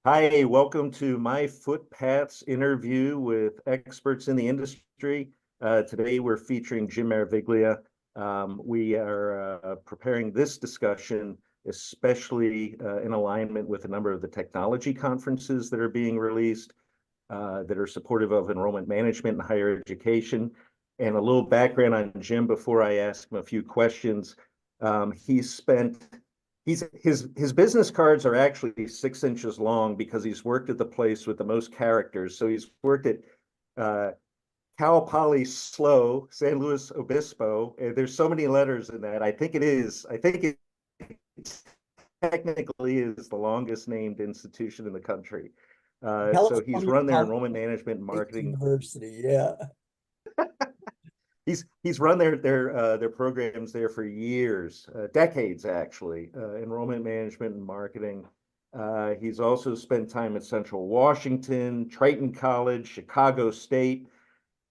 Hi, welcome to myFootpath's interview with experts in the industry. Today we're featuring Jim Maraviglia. We are preparing this discussion, especially in alignment with a number of the technology conferences that are being released that are supportive of enrollment management in higher education. And a little background on Jim before I ask him a few questions. He's spent his business cards are actually 6 inches long because he's worked at the place with the most characters. So he's worked at Cal Poly SLO, San Luis Obispo. There's so many letters in that. I think it technically is the longest named institution in the country. So he's California run their Public enrollment management and marketing. University, yeah. He's run their programs there for years, decades actually, enrollment management and marketing. He's also spent time at Central Washington, Triton College, Chicago State,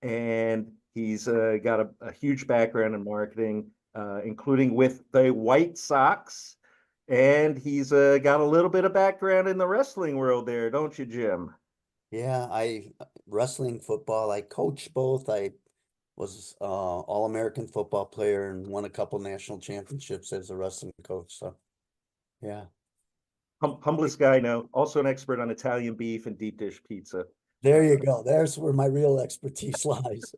and he's got a huge background in marketing, including with the White Sox. And he's got a little bit of background in the wrestling world there, don't you, Jim? Yeah, I wrestling, football, I coached both. I was all-American football player and won a couple national championships as a wrestling coach. So yeah. Humblest guy now, also an expert on Italian beef and deep dish pizza. There you Uh, go. There's where my real expertise lies.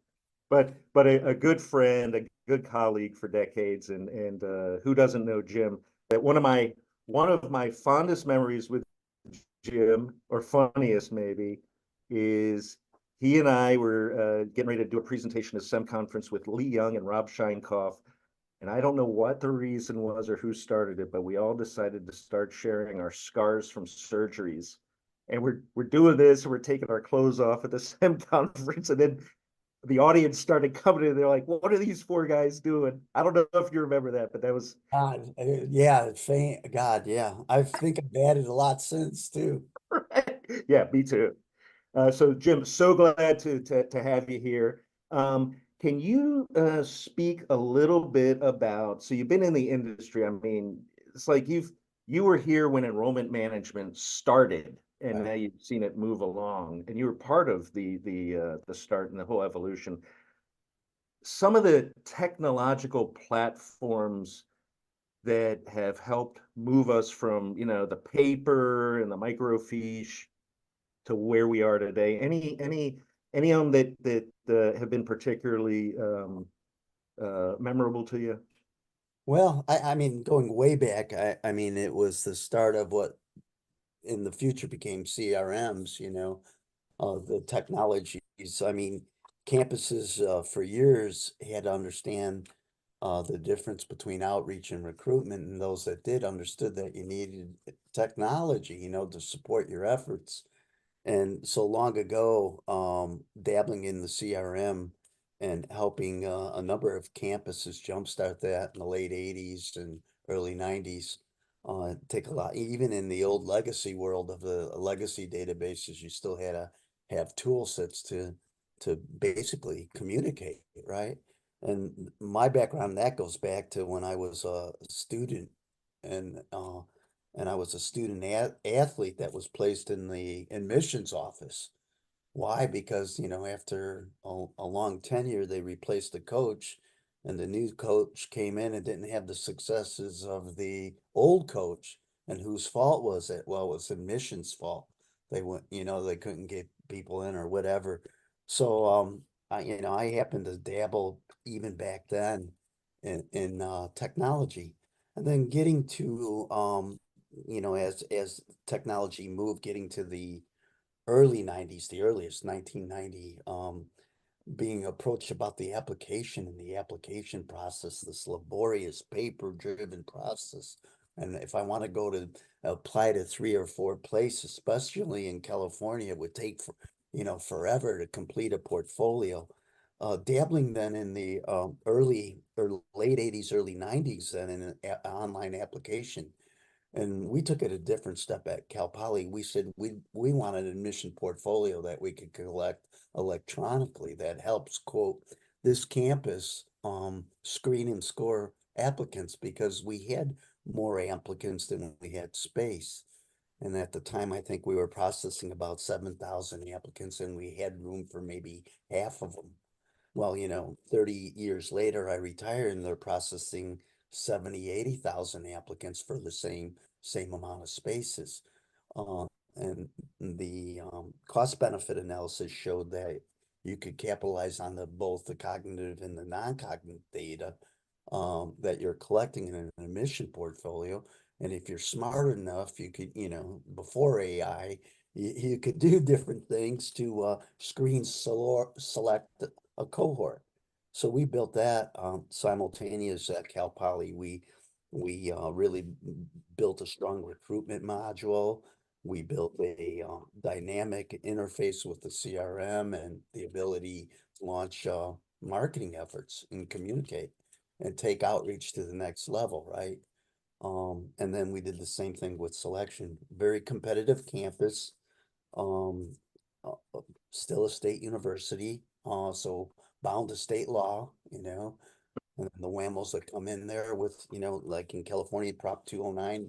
but a good friend, a good colleague for decades, and who doesn't know Jim? That one of my fondest memories with Jim, or funniest maybe, is he and I were getting ready to do a presentation at SEM conference with Lee Young and Rob Scheinkoff. And I don't know what the reason was or who started it, but we all decided to start sharing our scars from surgeries. And we're doing this, and we're taking our clothes off at the SEM conference, and then the audience started coming in. They're like, "What are these four guys doing?" I don't know if you remember that, but that was God, yeah, God, yeah. I think I've added a lot since too. yeah, me too. So Jim, so glad to have you here. Can you speak a little bit about, so you've been in the industry. I mean, it's like you were here when enrollment management started, and Right. now you've seen it move along, and you were part of the start and the whole evolution. Some of the technological platforms that have helped move us from, the paper and the microfiche to where we are today. Any of them that have been particularly memorable to you? Well, I mean, going way back, I mean, it was the start of what in the future became CRMs, the technologies. I mean, campuses for years had to understand the difference between outreach and recruitment, and those that did understood that you needed technology, to support your efforts. And so long ago, dabbling in the CRM and helping a number of campuses jumpstart that in the late 80s and early 90s. Take a lot, even in the old legacy world of the legacy databases, you still had to have tool sets to basically communicate, right? And my background, that goes back to when I was a student and I was a student athlete that was placed in the admissions office. Why? Because, after a long tenure, they replaced the coach, and the new coach came in and didn't have the successes of the old coach. And whose fault was it? Well, it was admissions fault. They went, they couldn't get people in or whatever. So, I happened to dabble even back then in technology, and then getting to, as technology moved, getting to the early 90s, the earliest 1990, being approached about the application and the application process, this laborious paper-driven process. And if I want to go to apply to 3 or 4 places, especially in California, it would take, forever to complete a portfolio. Dabbling then in the early or late 80s, early 90s, then in an online application. And we took it a different step at Cal Poly. We said we want an admission portfolio that we could collect electronically that helps, quote, this campus screen and score applicants, because we had more applicants than we had space. And at the time, I think we were processing about 7,000 applicants, and we had room for maybe half of them. Well, 30 years later, I retired and they're processing 70, 80,000 applicants for the same amount of spaces. Uh, and the cost benefit analysis showed that you could capitalize on both the cognitive and the non-cognitive data that you're collecting in an admission portfolio. And if you're smart enough, you could, before AI, you could do different things to select a cohort. So we built that simultaneous at Cal Poly. We really built a strong recruitment module. We built a dynamic interface with the CRM and the ability to launch marketing efforts and communicate and take outreach to the next level, right? And then we did the same thing with selection. Very competitive campus, um, still a state university, so bound to state law, and then the whammos that come in there with, like in California, Prop 209,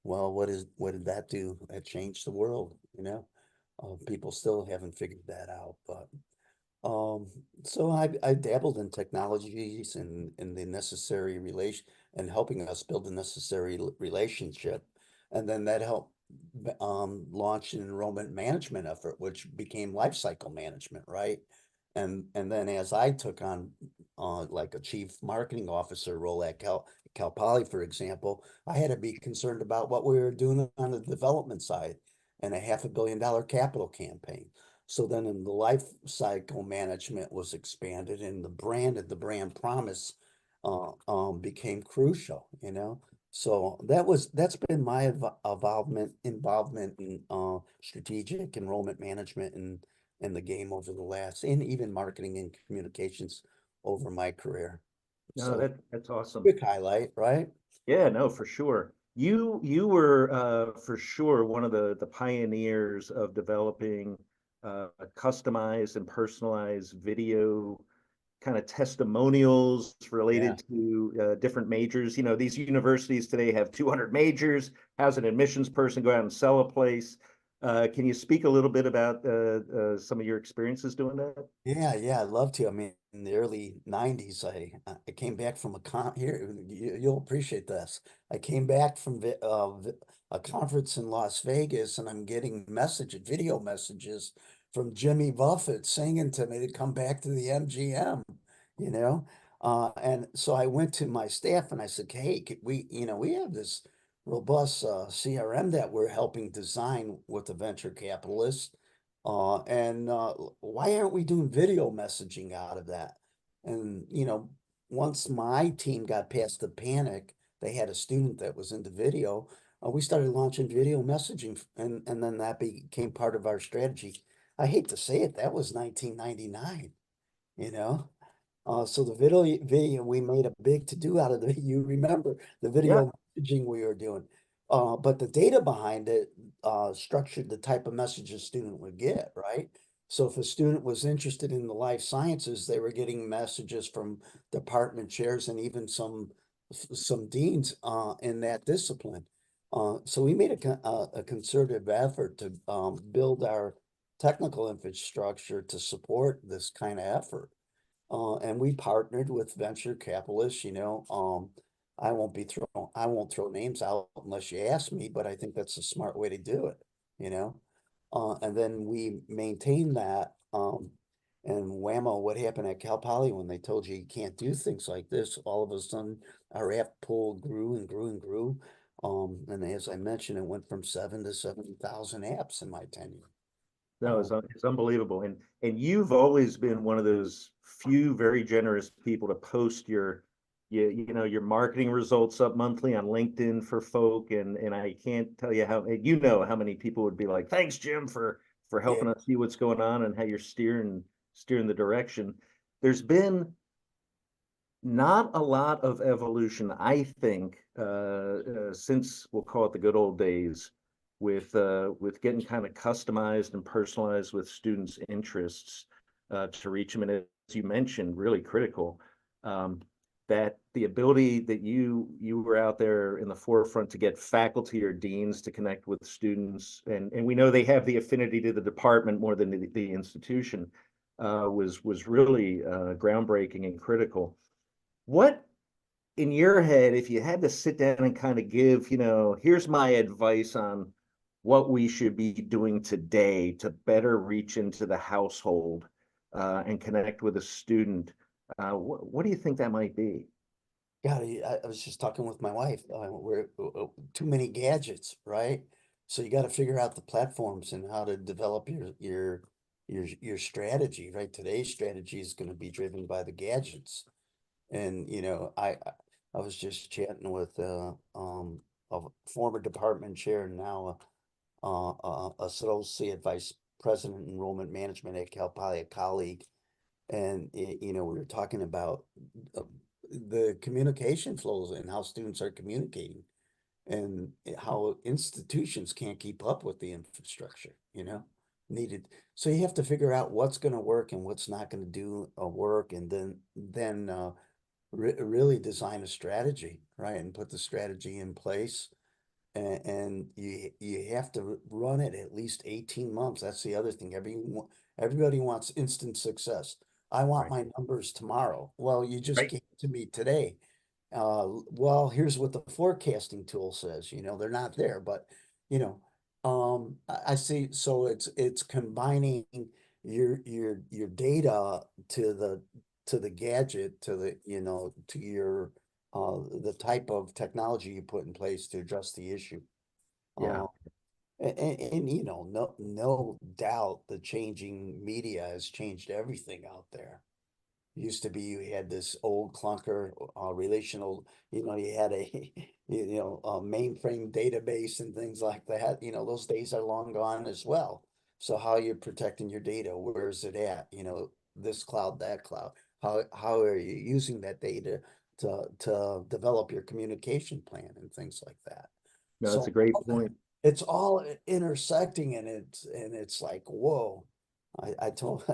what did that do? That changed the world, people still haven't figured that out, but um, so I dabbled in technologies and the necessary relation and helping us build the necessary relationship. And then that helped launch an enrollment management effort, which became life cycle management, right? And then as I took on like a chief marketing officer role at Cal Poly, for example, I had to be concerned about what we were doing on the development side and a $500 million capital campaign. So then in the life cycle management was expanded and the brand promise became crucial, So that's been my involvement in strategic enrollment management and the game over the last, and even marketing and communications over my career. No, So that's awesome. quick highlight, right? Yeah, no, for sure. You were for sure one of the pioneers of developing customized and personalized video kind of testimonials Yeah. related to different majors. You know, these universities today have 200 majors. How's an admissions person go out and sell a place? Can you speak a little bit about some of your experiences doing that? Yeah, I'd love to. I mean, in the early 90s, I came back from here, you'll appreciate this. I came back from a conference in Las Vegas and I'm getting video messages from Jimmy Buffett singing to me to come back to the MGM, you know? And so I went to my staff and I said, hey, we have this robust CRM that we're helping design with the venture capitalists. And why aren't we doing video messaging out of that? And, once my team got past the panic, they had a student that was into video. We started launching video messaging, and then that became part of our strategy. I hate to say it, that was 1999, you know? So the video we made a big to do out of the you remember the Yeah. video messaging we were doing. But the data behind it structured the type of message a student would get, right? So if a student was interested in the life sciences, they were getting messages from department chairs and even some deans in that discipline. So we made a concerted effort to build our technical infrastructure to support this kind of effort. And we partnered with venture capitalists, I won't throw names out unless you ask me, but I think that's a smart way to do it, you know? And then we maintain that, and whammo, what happened at Cal Poly when they told you you can't do things like this? All of a sudden, our app pool grew and grew and grew. And as I mentioned, it went from 7,000 apps in my tenure. No, Um, it's unbelievable. And you've always been one of those few very generous people to post your marketing results up monthly on LinkedIn for folk. And I can't tell you how many people would be like, thanks, Jim, for yeah, helping us see what's going on and how you're steering the direction. There's been not a lot of evolution, I think, since we'll call it the good old days, with getting kind of customized and personalized with students' interests to reach them, and as you mentioned, really critical. Um, that the ability that you were out there in the forefront to get faculty or deans to connect with students, and we know they have the affinity to the department more than the institution, was really groundbreaking and critical. What in your head, if you had to sit down and kind of give, here's my advice on what we should be doing today to better reach into the household and connect with a student, what do you think that might be? God, I was just talking with my wife. We're too many gadgets, right? So you got to figure out the platforms and how to develop your strategy, right? Today's strategy is going to be driven by the gadgets. And I was just chatting with a former department chair and now associate vice president enrollment management at Cal Poly, a colleague, and we were talking about uh, the communication flows and how students are communicating and how institutions can't keep up with the infrastructure, needed. So you have to figure out what's going to work and what's not going to do work, and then really design a strategy, right? And put the strategy in place. And you have to run it at least 18 months. That's the other thing. Everybody wants instant success. I want Right. my numbers tomorrow. Well, you just Right. gave it to me today. Well, here's what the forecasting tool says, they're not there, but I see. So it's combining your data to the gadget, to to your the type of technology you put in place to address the issue. Yeah. Uh, and no doubt the changing media has changed everything out there. Used to be you had this old clunker relational, you had a a mainframe database and things like that. Those days are long gone as well. So how are you protecting your data? Where is it at? This cloud, that cloud. How are you using that data to develop your communication plan and things like that? No, that's a So great point. it's all intersecting, and it's like, whoa. I told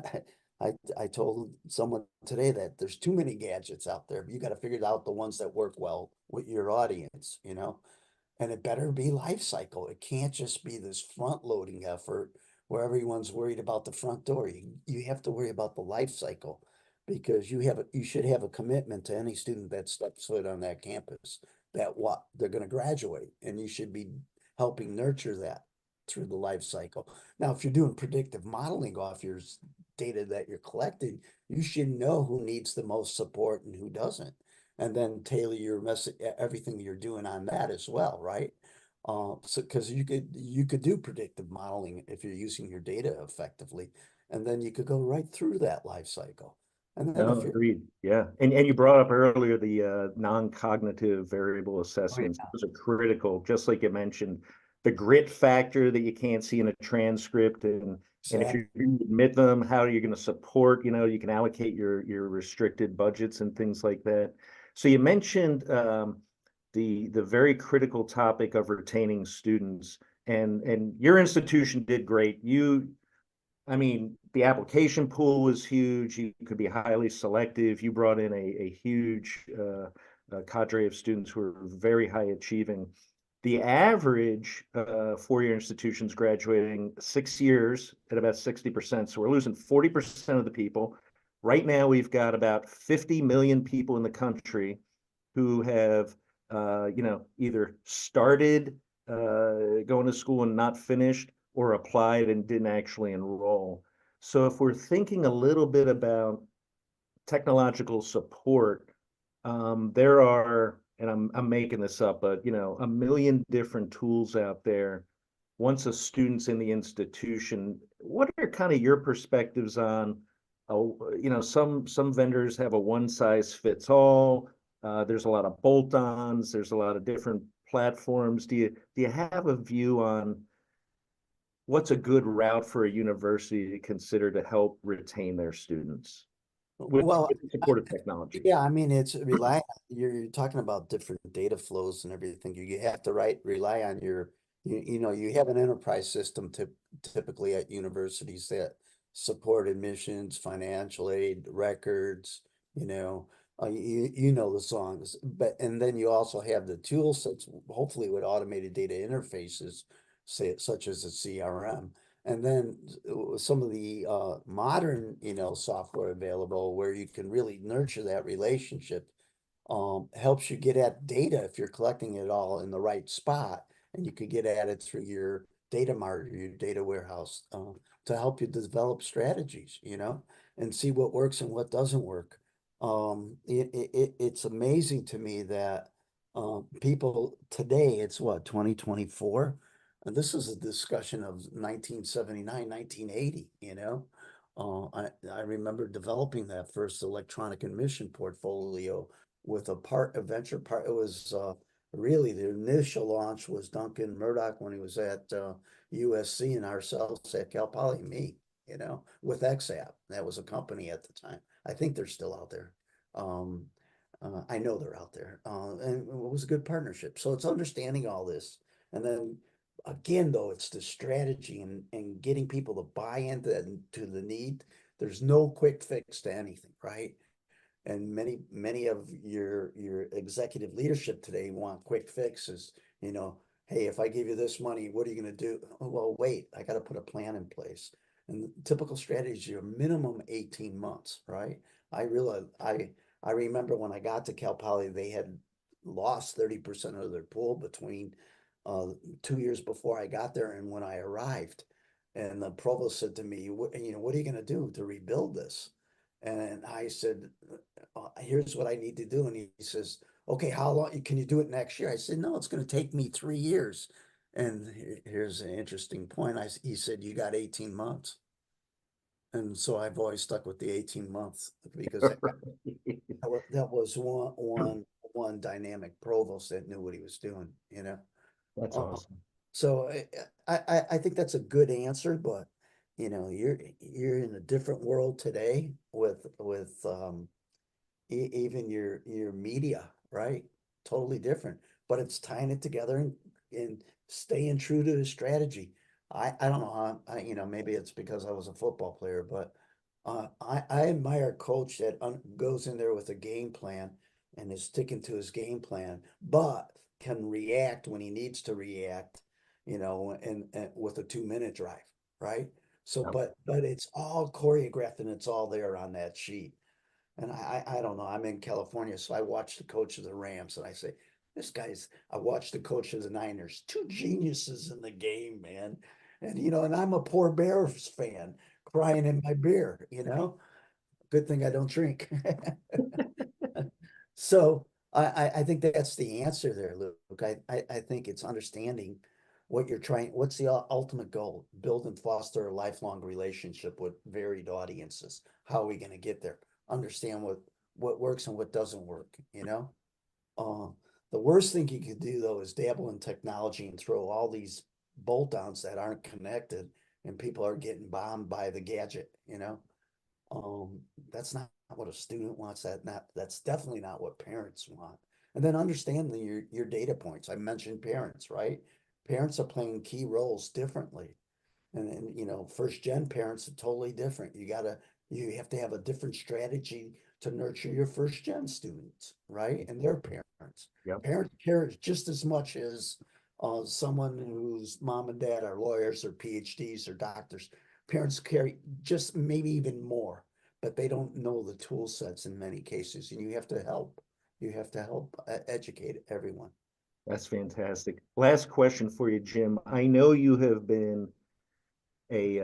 I told someone today that there's too many gadgets out there. You got to figure out the ones that work well with your audience, and it better be life cycle. It can't just be this front loading effort where everyone's worried about the front door. You have to worry about the life cycle, because you should have a commitment to any student that steps foot on that campus, that what they're going to graduate, and you should be helping nurture that through the life cycle. Now, if you're doing predictive modeling off your data that you're collecting, you should know who needs the most support and who doesn't, and then tailor your message, everything you're doing on that as well, right? So because you could do predictive modeling if you're using your data effectively, and then you could go right through that life cycle. And then No, if you're, agreed. Yeah. And you brought up earlier the non-cognitive variable oh assessments. yeah, Those are critical, just like you mentioned, the grit factor that you can't see in a transcript. And if you're exactly. going to admit them, how are you going to support, you can allocate your restricted budgets and things like that. So you mentioned the very critical topic of retaining students, and your institution did great. I mean, the application pool was huge. You could be highly selective. You brought in a huge cadre of students who were very high achieving. The average four-year institutions graduating 6 years at about 60%. So we're losing 40% of the people. Right now, we've got about 50 million people in the country who have, either started going to school and not finished, or applied and didn't actually enroll. So if we're thinking a little bit about technological support, there are, and I'm making this up, but a million different tools out there. Once a student's in the institution, what are kind of your perspectives on, some vendors have a one size fits all. There's a lot of bolt-ons. There's a lot of different platforms. Do you have a view on what's a good route for a university to consider to help retain their students Well, with the support of technology? yeah, I mean, it's rely, you're talking about different data flows and everything. You have to rely on you have an enterprise system typically at universities that support admissions, financial aid, records, You know the songs, but and then you also have the tool sets, hopefully with automated data interfaces, say such as a CRM, and then some of the modern software available where you can really nurture that relationship, helps you get at data if you're collecting it all in the right spot, and you could get at it through your data mart or your data warehouse, to help you develop strategies, and see what works and what doesn't work. It's amazing to me that people today, it's what, 2024? And this is a discussion of 1979, 1980, I remember developing that first electronic admission portfolio with a venture part. It was really the initial launch was Duncan Murdoch when he was at USC, and ourselves at Cal Poly, me, with XApp. That was a company at the time. I think they're still out there. Um, I know they're out there, and it was a good partnership. So it's understanding all this, and then again, though, it's the strategy and getting people to buy into to the need. There's no quick fix to anything, right? And many of your executive leadership today want quick fixes. Hey, if I give you this money, what are you going to do? Oh, well, wait, I got to put a plan in place. And the typical strategy are minimum 18 months, right? I realize I remember when I got to Cal Poly, they had lost 30% of their pool between 2 years before I got there and when I arrived. And the provost said to me, what are you going to do to rebuild this? And I said, here's what I need to do. And he says, okay, how long can you do it next year? I said, no, it's going to take me 3 years. And here's an interesting point. He said, you got 18 months. And so I've always stuck with the 18 months because that was one dynamic provost that knew what he was doing. That's Uh, awesome. so I think that's a good answer, but you're in a different world today with even your media, right? Totally different, but it's tying it together and staying true to the strategy. I don't know how, maybe it's because I was a football player, but I admire a coach that goes in there with a game plan and is sticking to his game plan, but can react when he needs to react, and with a 2-minute drive, right? So, Yep. but it's all choreographed and it's all there on that sheet. And I don't know. I'm in California, so I watch the coach of the Rams, and I say, I watched the coach of the Niners, two geniuses in the game, man. And I'm a poor Bears fan, crying in my beer. Good thing I don't drink. So I think that's the answer there, Luke. I think it's understanding what's the ultimate goal? Build and foster a lifelong relationship with varied audiences. How are we going to get there? Understand what works and what doesn't work. Uh, the worst thing you could do though is dabble in technology and throw all these bolt-ons that aren't connected, and people are getting bombed by the gadget. Um, that's not what a student wants. That's definitely not what parents want. And then understand your data points. I mentioned parents, right? Parents are playing key roles differently. And first gen parents are totally different. You have to have a different strategy to nurture your first gen students, right? And their parents. Yep. Parents care just as much as someone whose mom and dad are lawyers or PhDs or doctors. Parents care just maybe even more, but they don't know the tool sets in many cases, and you have to help. You have to help educate everyone. That's fantastic. Last question for you, Jim. I know you have been a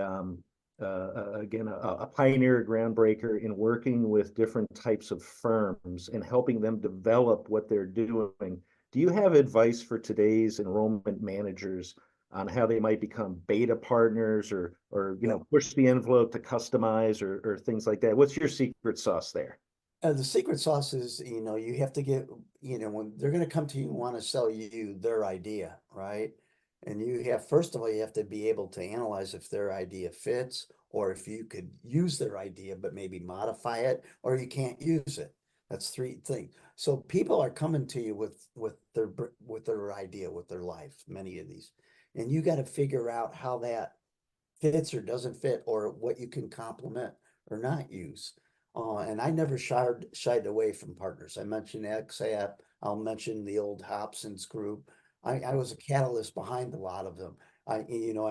again a pioneer, a groundbreaker in working with different types of firms and helping them develop what they're doing. Do you have advice for today's enrollment managers on how they might become beta partners or Yeah. push the envelope to customize or things like that? What's your secret sauce there? The secret sauce is, you have to get, when they're going to come to you and want to sell you their idea, right? And first of all, you have to be able to analyze if their idea fits or if you could use their idea, but maybe modify it or you can't use it. That's three things. So people are coming to you with their idea, with their life, many of these. And you got to figure out how that fits or doesn't fit or what you can complement or not use. And I never shied away from partners. I mentioned XApp. I'll mention the old Hobson's group. I was a catalyst behind a lot of them. I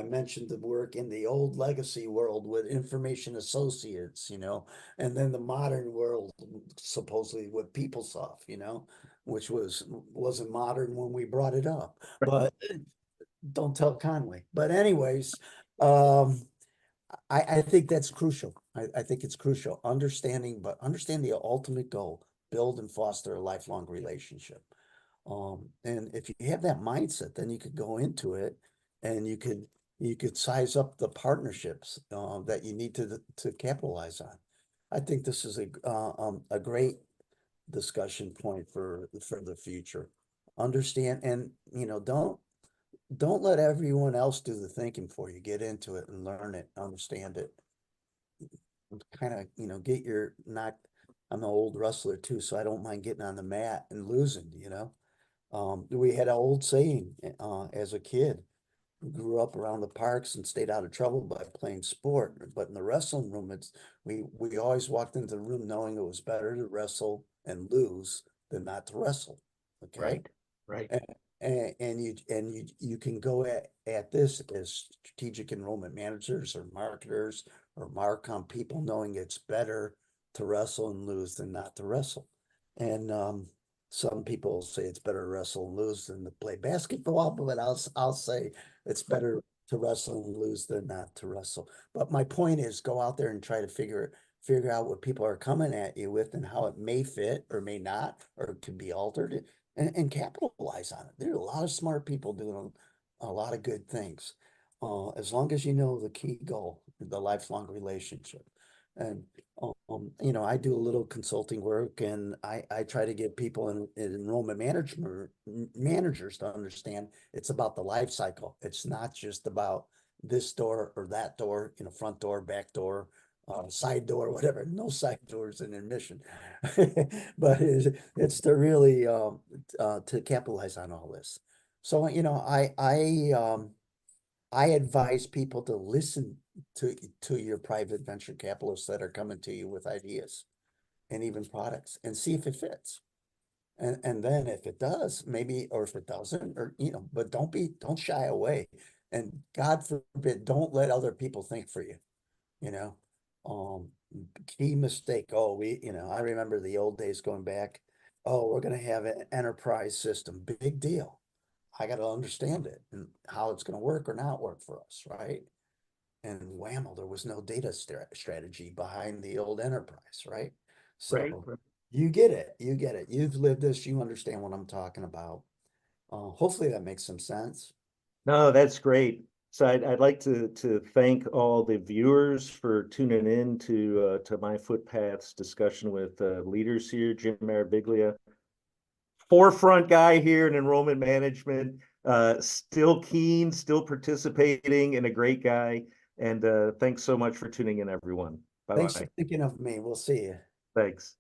mentioned the work in the old legacy world with information associates, and then the modern world, supposedly with PeopleSoft, which wasn't modern when we brought it up. But don't tell Conway. But anyways, um, I think that's crucial. I think it's crucial. Understand the ultimate goal, build and foster a lifelong relationship. And if you have that mindset, then you could go into it and you could size up the partnerships that you need to capitalize on. I think this is a great discussion point for the future. Understand and don't let everyone else do the thinking for you. Get into it and learn it, understand it. Kind of, get your not. I'm an old wrestler too, so I don't mind getting on the mat and losing. We had an old saying as a kid. We grew up around the parks and stayed out of trouble by playing sport. But in the wrestling room, we always walked into the room knowing it was better to wrestle and lose than not to wrestle. Okay. Right. And you can go at this as strategic enrollment managers or marketers or Marcom people knowing it's better to wrestle and lose than not to wrestle. And some people say it's better to wrestle and lose than to play basketball, but I'll say it's better to wrestle and lose than not to wrestle. But my point is go out there and try to figure out what people are coming at you with and how it may fit or may not, or it could be altered and capitalize on it. There are a lot of smart people doing a lot of good things. As long as you know the key goal, the lifelong relationship. And I do a little consulting work and I try to get people in enrollment managers to understand it's about the life cycle. It's not just about this door or that door, front door, back door, side door, whatever. No side doors in admission, but it's to really to capitalize on all this. So I advise people to listen to your private venture capitalists that are coming to you with ideas and even products and see if it fits. And then if it does, maybe, or if it doesn't, or but don't shy away. And God forbid, don't let other people think for you, you know. Um, Key mistake. Oh, I remember the old days going back. Oh, we're gonna have an enterprise system. Big deal. I got to understand it and how it's going to work or not work for us, right? And whammo, there was no data strategy behind the old enterprise, right? Right. So you get it. You get it. You've lived this. You understand what I'm talking about. Hopefully that makes some sense. No, that's great. So I'd like to thank all the viewers for tuning in to myFootpath's discussion with leaders here, Jim Maraviglia, forefront guy here in enrollment management, still keen, still participating, and a great guy. And thanks so much for tuning in, everyone. Thanks for Bye-bye. thinking of me. We'll see you. Thanks.